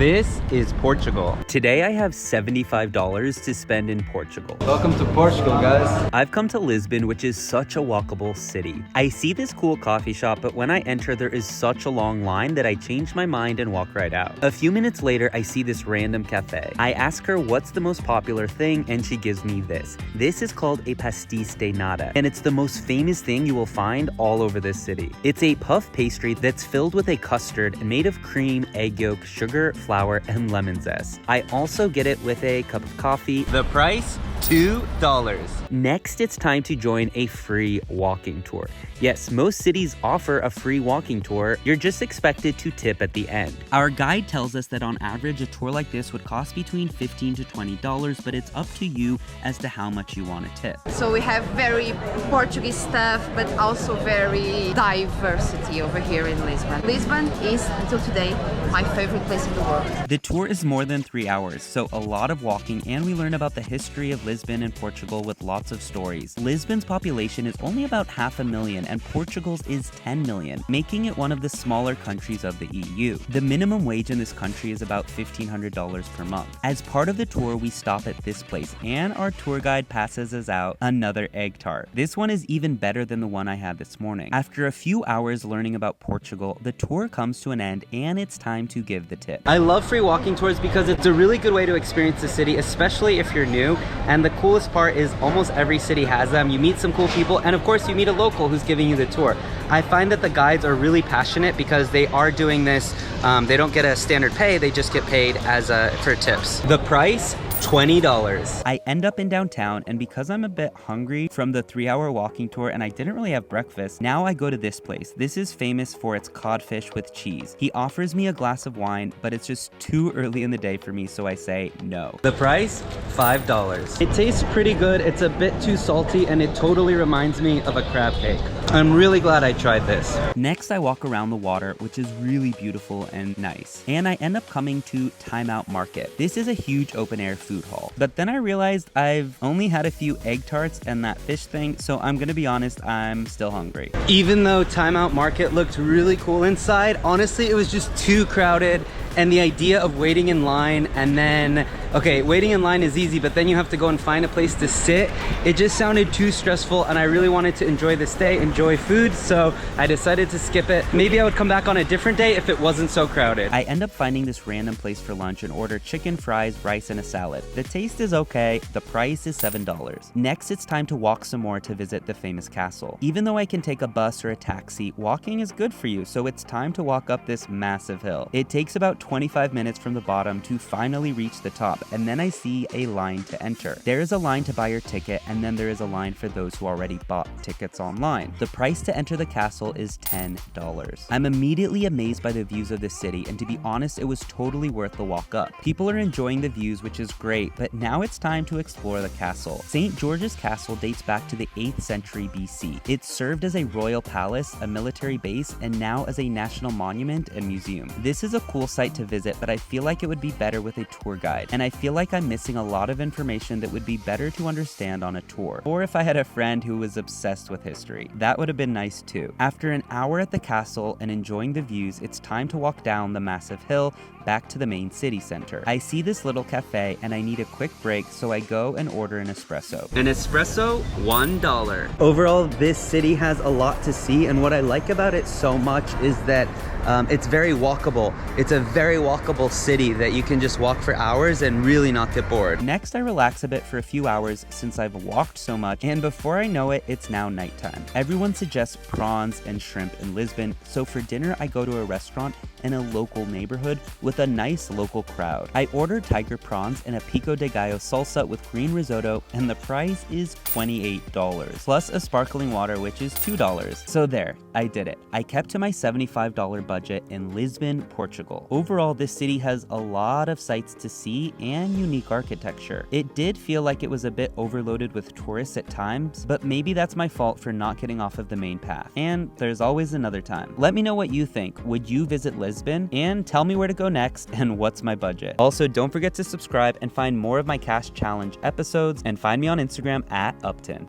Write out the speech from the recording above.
This is Portugal. Today I have $75 to spend in Portugal. Welcome to Portugal, guys. I've come to Lisbon, which is such a walkable city. I see this cool coffee shop, but when I enter, there is such a long line that I change my mind and walk right out. A few minutes later, I see this random cafe. I ask her what's the most popular thing, and she gives me this. This is called a pastéis de nata, and it's the most famous thing you will find all over this city. It's a puff pastry that's filled with a custard made of cream, egg yolk, sugar, flour, and lemon zest. I also get it with a cup of coffee. The price, $2. Next, it's time to join a free walking tour. Yes, most cities offer a free walking tour. You're just expected to tip at the end. Our guide tells us that on average, a tour like this would cost between $15 to $20, but it's up to you as to how much you want to tip. So we have very Portuguese stuff, but also very diversity over here in Lisbon. Lisbon is, until today, my favorite place in the world. The tour is more than 3 hours, so a lot of walking, and we learn about the history of Lisbon and Portugal with lots of stories. Lisbon's population is only about 500,000, and Portugal's is 10 million, making it one of the smaller countries of the EU. The minimum wage in this country is about $1,500 per month. As part of the tour, we stop at this place, and our tour guide passes us out another egg tart. This one is even better than the one I had this morning. After a few hours learning about Portugal, the tour comes to an end, and it's time to give the tip. I love free walking tours because it's a really good way to experience the city, especially if you're new. And the coolest part is almost every city has them. You meet some cool people, and of course you meet a local who's giving you the tour. I find that the guides are really passionate because they are doing this. They don't get a standard pay, they just get paid as for tips. The price, $20. I end up in downtown, and because I'm a bit hungry from the 3-hour walking tour and I didn't really have breakfast, now I go to this place. This is famous for its codfish with cheese. He offers me a glass of wine, but it's just too early in the day for me, so I say no. The price, $5. It tastes pretty good. It's a bit too salty, and it totally reminds me of a crab cake. I'm really glad I tried this. Next, I walk around the water, which is really beautiful and nice. And I end up coming to Time Out Market. This is a huge open-air food hall. But then I realized I've only had a few egg tarts and that fish thing, so I'm gonna be honest, I'm still hungry. Even though Time Out Market looked really cool inside, honestly, it was just too crowded. And the idea of waiting in line and then, okay, waiting in line is easy, but then you have to go and find a place to sit. It just sounded too stressful, and I really wanted to enjoy this day, enjoy food, so I decided to skip it. Maybe I would come back on a different day if it wasn't so crowded. I end up finding this random place for lunch and order chicken, fries, rice, and a salad. The taste is okay, the price is $7. Next, it's time to walk some more to visit the famous castle. Even though I can take a bus or a taxi, walking is good for you, so it's time to walk up this massive hill. It takes about 25 minutes from the bottom to finally reach the top, and then I see a line to enter. There is a line to buy your ticket, and then there is a line for those who already bought tickets online. The price to enter the castle is $10. I'm immediately amazed by the views of the city, and to be honest, it was totally worth the walk up. People are enjoying the views, which is great, but now it's time to explore the castle. St. George's Castle dates back to the 8th century BC. It served as a royal palace, a military base, and now as a national monument and museum. This is a cool site to visit, but I feel like it would be better with a tour guide, and I feel like I'm missing a lot of information that would be better to understand on a tour. Or if I had a friend who was obsessed with history, that would have been nice too. After an hour at the castle and enjoying the views, it's time to walk down the massive hill back to the main city center. I see this little cafe and I need a quick break, so I go and order an espresso. An espresso, $1. Overall, this city has a lot to see, and what I like about it so much is that it's very walkable. It's a very walkable city that you can just walk for hours and really not get bored. Next, I relax a bit for a few hours since I've walked so much, and before I know it, it's now nighttime. Everyone suggests prawns and shrimp in Lisbon, so for dinner I go to a restaurant in a local neighborhood with a nice local crowd. I ordered tiger prawns and a pico de gallo salsa with green risotto, and the price is $28, plus a sparkling water, which is $2. So there, I did it. I kept to my $75 budget in Lisbon, Portugal. Overall, this city has a lot of sights to see and unique architecture. It did feel like it was a bit overloaded with tourists at times, but maybe that's my fault for not getting off of the main path. And there's always another time. Let me know what you think. Would you visit Lisbon? And tell me where to go next and what's my budget. Also, don't forget to subscribe and find more of my cash challenge episodes, and find me on Instagram at Uptin.